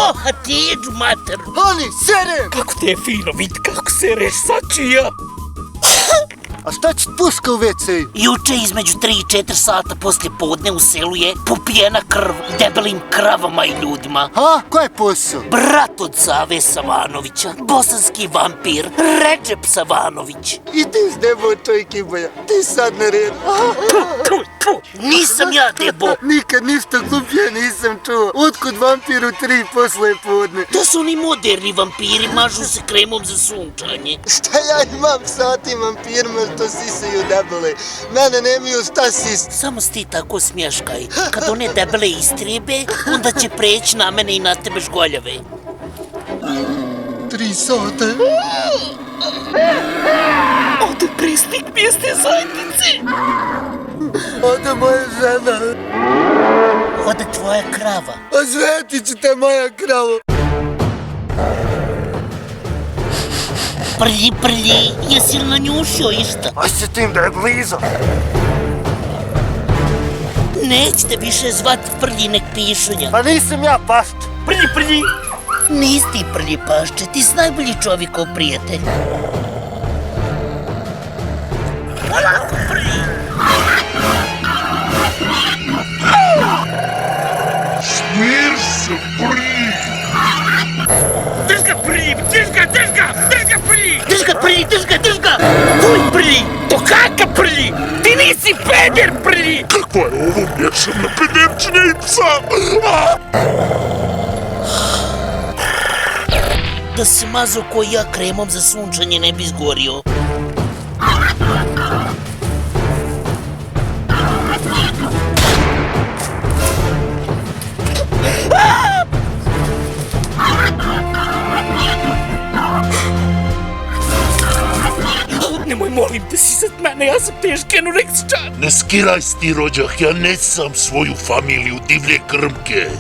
A tijeđu mater. Ali, serem! Kako te je fino vid, kako sereš, sad ću ja. A šta će puška u WC? Juče između 3 i 4 sata poslije podne u selu je popijena krv debelim kravama i ljudima. A, ko je posao? Brat od Save Savanovića, bosanski vampir, Recep Savanović. I ti s debo čojke boja, ti sad na redu. Nisam ja debo. Nikad ništa glupije nisam čuo. Otkud vampir u 3 posle podne? To su oni moderni vampiri, mažu se kremom za sunčanje. Šta ja imam sa tim vampirima što sisaju debele? Mene nemaju šta sist. Samo si ti tako smješkaj. Kad one debele istrijebe, onda će preći na mene i na tebe žgoljave. 3 sata. Ode presnik mjesne zajednice. Ode moja žena. Ode tvoja krava. A zveti će te moja krava. Prlji, prlji, jesi li nanjušio išta? Aj se tim da je blizu. Nećete više zvat prlji nek pišunja. Pa nisam ja pašt. Prlji, prlji. Nisi ti prlji pašče, ti si najbolji čovjekov prijatelj. Polako prlji. Smir se prlji. Drž ga prlji, drž ga prlji. Drž ga prlji, drž ga. Fuj prlji, to kaka prlji. Ti nisi peder prlji. Kakva je ovo mješana pederčnica? Da si mazo ko ja kremom za sunčanje ne bi zgorio. Nemoj, molim te, sisat mene, ja sam teški anoreksičan. Ne skiraj ti rođah, ja ne sam svoju familiju divlje krmke.